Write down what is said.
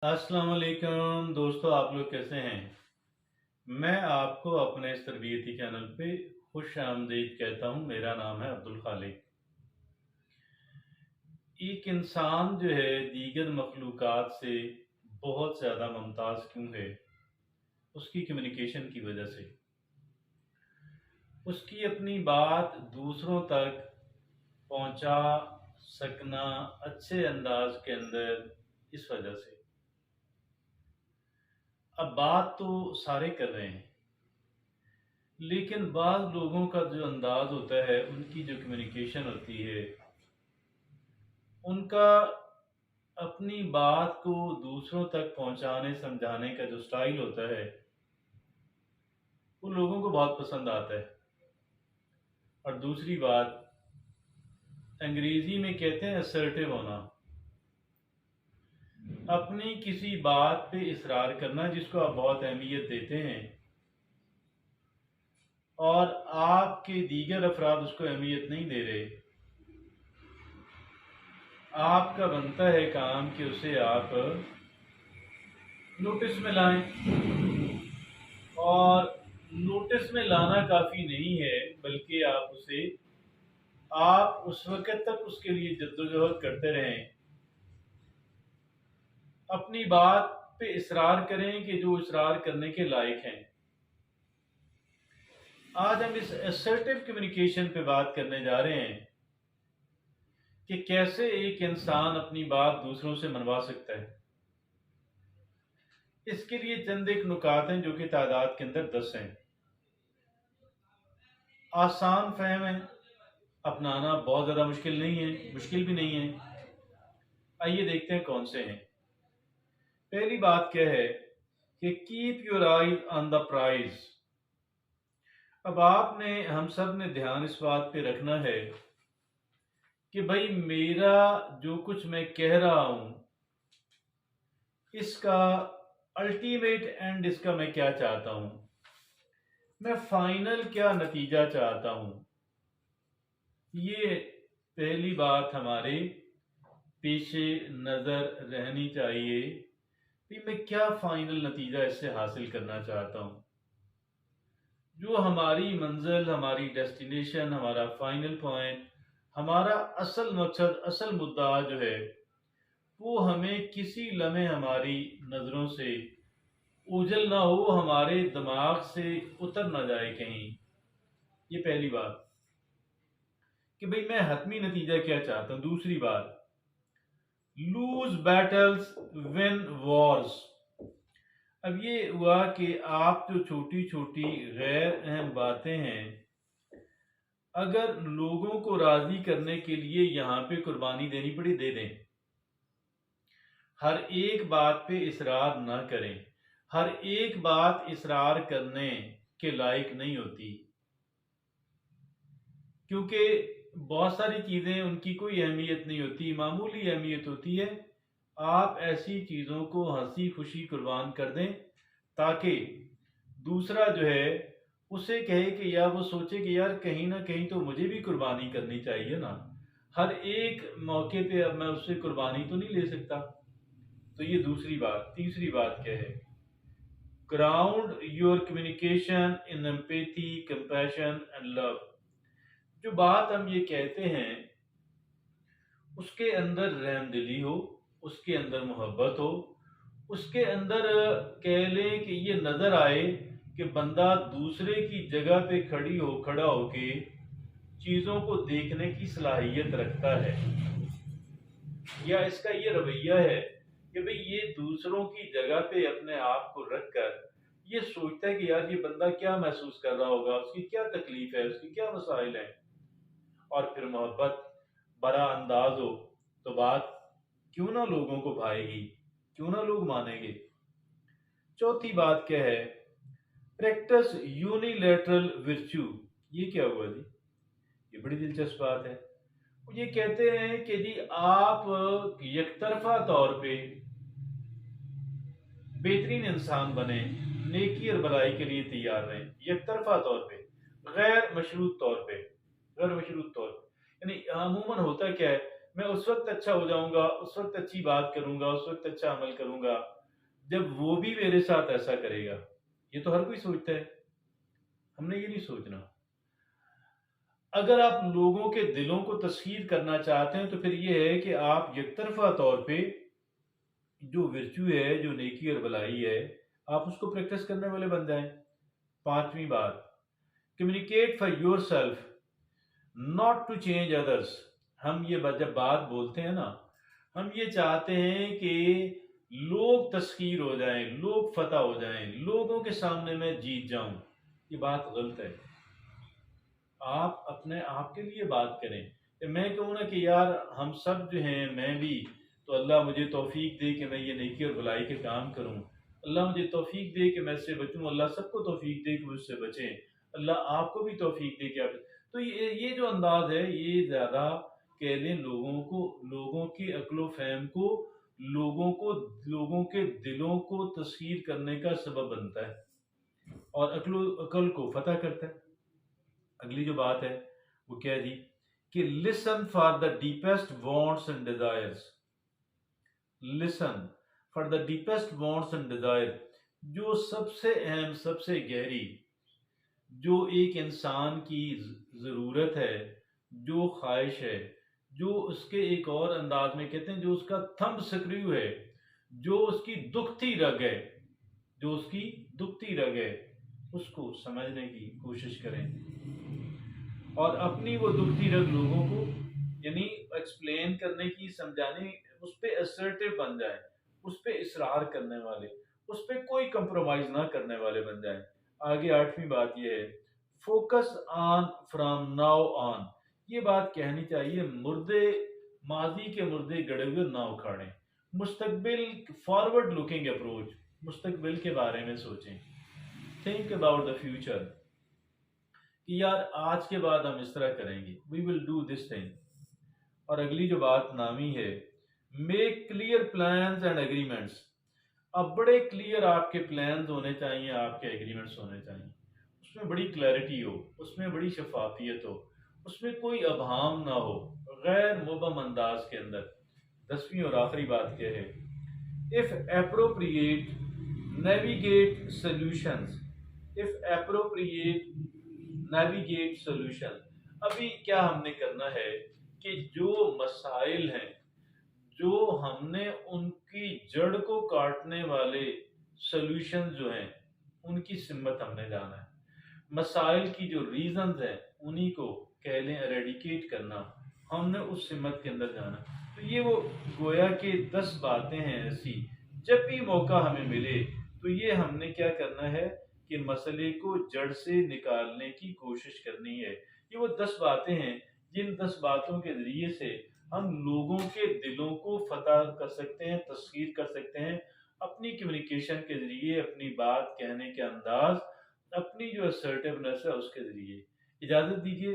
अस्सलाम वालेकुम दोस्तों, आप लोग कैसे हैं? मैं आपको अपने इस तरबियती चैनल पे खुश-आमदीद कहता हूँ। मेरा नाम है अब्दुल खालिक। एक इंसान जो है दीगर मखलूक़ात से बहुत ज़्यादा मुमताज़ क्यों है? उसकी कम्युनिकेशन की वजह से। उसकी अपनी बात दूसरों तक पहुँचा सकना अच्छे अंदाज़ के अंदर इस वजह से। अब बात तो सारे कर रहे हैं। लेकिन बाज़ लोगों का जो अंदाज़ होता है, उनकी जो कम्युनिकेशन होती है, उनका अपनी बात को दूसरों तक पहुँचाने, समझाने का जो स्टाइल होता है, वो लोगों को बहुत पसंद आता है। और दूसरी बात, अंग्रेज़ी में कहते हैं असर्टिव होना। अपनी किसी बात पे इसरार करना जिसको आप बहुत अहमियत देते हैं और आपके दीगर अफ़राद उसको अहमियत नहीं दे रहे। आपका बनता है काम कि उसे आप नोटिस में लाएं। और नोटिस में लाना काफ़ी नहीं है, बल्कि आप उस वक़्त तक उसके लिए जद्दोजहद करते रहें। अपनी बात पे इसरार करें कि जो इसरार करने के लायक हैं। आज हम इस असर्टिव कम्युनिकेशन पे बात करने जा रहे हैं कि कैसे एक इंसान अपनी बात दूसरों से मनवा सकता है। इसके लिए चंद एक नुकात हैं जो कि तादाद के अंदर 10 हैं। आसान फ़हम है, अपनाना बहुत ज़्यादा मुश्किल भी नहीं है। आइए देखते हैं कौन से हैं। पहली बात क्या है कि keep your eyes on the prize. अब हम सब ने ध्यान इस बात पे रखना है कि भाई मेरा जो कुछ मैं कह रहा हूं, इसका अल्टीमेट एंड इसका मैं क्या चाहता हूं, मैं फाइनल क्या नतीजा चाहता हूं। ये पहली बात हमारे पेशे नज़र रहनी चाहिए कि मैं क्या फाइनल नतीजा इससे हासिल करना चाहता हूं। जो हमारी मंजिल, हमारी डेस्टिनेशन, हमारा फाइनल पॉइंट, हमारा असल मकसद, असल मुद्दा जो है, वो हमें किसी लम्हे हमारी नज़रों से ओझल ना हो, हमारे दिमाग से उतर ना जाए कहीं। ये पहली बात कि भाई मैं हतमी नतीजा क्या चाहता हूं। दूसरी बात, लूज बैटल्स विन वॉर्स। अब ये हुआ कि आप जो छोटी छोटी गैर अहम बातें हैं, अगर लोगों को राजी करने के लिए यहां पे कुर्बानी देनी पड़ी, दे दें। हर एक बात पे इसरार ना करें। हर एक बात इसरार करने के लायक नहीं होती, क्योंकि बहुत सारी चीजें उनकी कोई अहमियत नहीं होती, मामूली अहमियत होती है। आप ऐसी चीजों को हंसी खुशी कुर्बान कर दें ताकि दूसरा जो है उसे कहे कि यार, वो सोचे कि यार कहीं ना कहीं तो मुझे भी कुर्बानी करनी चाहिए ना। हर एक मौके पे अब मैं उससे कुर्बानी तो नहीं ले सकता। तो ये दूसरी बात। तीसरी बात क्या है, ground your communication in empathy, compassion and love. जो बात हम ये कहते हैं उसके अंदर रहमदिली हो, उसके अंदर मोहब्बत हो, उसके अंदर कह लें कि ये नजर आए कि बंदा दूसरे की जगह पे खड़ा होके चीजों को देखने की सलाहियत रखता है, या इसका ये रवैया है कि भाई ये दूसरों की जगह पे अपने आप को रखकर ये सोचता है कि यार ये बंदा क्या महसूस कर रहा होगा, उसकी क्या तकलीफ है, उसकी क्या मसाइल है। और फिर मोहब्बत बड़ा अंदाज हो तो बात क्यों ना लोगों को भाएगी, क्यों ना लोग मानेंगे। चौथी बात क्या है, प्रैक्टिस यूनिलैटरल विर्च्यू। ये क्या हुआ जी? ये बड़ी दिलचस्प बात है। वो ये कहते हैं कि जी आप यकतरफा तौर पे बेहतरीन इंसान बने, नेकी और भलाई के लिए तैयार रहें, यकतरफा तौर पे, गैर मशरूत तौर पे। गैर मशरूत तौर पे यानी अमूमन होता क्या है मैं उस वक्त अच्छा हो जाऊंगा, उस वक्त अच्छी बात करूंगा, उस वक्त अच्छा अमल करूंगा जब वो भी मेरे साथ ऐसा करेगा। ये तो हर कोई सोचता है, हमने ये नहीं सोचना। अगर आप लोगों के दिलों को तस्खीर करना चाहते हैं तो फिर ये है कि आप एकतरफा तौर पे जो विर्चू है, जो नेकी और भलाई है, आप उसको प्रैक्टिस करने वाले बन जाएं। पांचवी बात, communicate for yourself, not to change others. हम ये जब बात बोलते हैं ना, हम ये चाहते हैं कि लोग तस्खीर हो जाएं, लोग फतह हो जाएं, लोगों के सामने मैं जीत जाऊं। ये बात गलत है। आप अपने आप के लिए बात करें। कि मैं कहूँ ना कि यार हम सब जो हैं, मैं भी, तो अल्लाह मुझे तौफीक दे कि मैं ये नेकी और भलाई के काम करूँ। अल्लाह मुझे तौफीक दे कि मैं इससे बचूँ। अल्लाह सबको तौफीक दे कि वो उससे बचें। अल्लाह आपको भी तौफीक दे कि आप। तो ये जो अंदाज है, ये ज़्यादा कह लें लोगों को, लोगों की अक्ल व फहम को, लोगों को, लोगों के दिलों को तस्खीर करने का सबब बनता है और अक्ल को फतह करता है। अगली जो बात है वो क्या है जी, कि listen for the deepest wants and desires. Listen for the deepest wants and desire, जो सबसे अहम, सबसे गहरी, जो एक इंसान की जरूरत है, जो ख्वाहिश है, जो उसके एक और अंदाज में कहते हैं जो उसका थंब स्क्रू है, जो उसकी दुखती रग है, जो उसकी दुखती रग है, उसको समझने की कोशिश करें और अपनी वो दुखती रग लोगों को यानी एक्सप्लेन करने की, समझाने, उस पे असर्टिव बन जाए, उस पे इसरार करने वाले, उस पे कोई कंप्रोमाइज ना करने वाले बन जाए। आगे आठवीं बात ये है, focus on from now on. ये बात कहनी चाहिए, मुर्दे, माजी के मुर्दे गड़े हुए ना उखाड़ें। मुस्तकबिल, फॉरवर्ड लुकिंग अप्रोच, मुस्तकबिल के बारे में सोचें। थिंक अबाउट द फ्यूचर कि यार आज के बाद हम इस तरह करेंगे, we will do this thing. और अगली जो बात नामी है, make clear plans and agreements. अब बड़े क्लियर आपके प्लान्स होने चाहिए, आपके एग्रीमेंट्स होने चाहिए, उसमें बड़ी क्लैरिटी हो, उसमें बड़ी शफाफियत हो, उसमें कोई अभाम ना हो, गैर मुबहम अंदाज के अंदर। दसवीं और आखिरी बात क्या है, if appropriate navigate solutions. If appropriate navigate solution. अभी क्या हमने करना है कि जो मसाइल हैं, जो हमने उनकी जड़ को काटने वाले सॉल्यूशन जो हैं, उनकी सिमत हमने जाना है। मसाइल की जो रीजंस हैं, उन्हीं को कह लें एरेडिकेट करना, हमने उस सिमत के अंदर जाना। तो ये वो गोया के 10 बातें हैं ऐसी, जब भी मौका हमें मिले तो ये हमने क्या करना है कि मसले को जड़ से निकालने की कोशिश करनी है। ये वो 10 बातें हैं जिन 10 बातों के जरिए से हम लोगों के दिलों को फतह कर सकते हैं, तस्खीर कर सकते हैं, अपनी कम्युनिकेशन के जरिए, अपनी बात कहने के अंदाज, अपनी जो असर्टिवनेस है उसके जरिए। इजाजत दीजिए।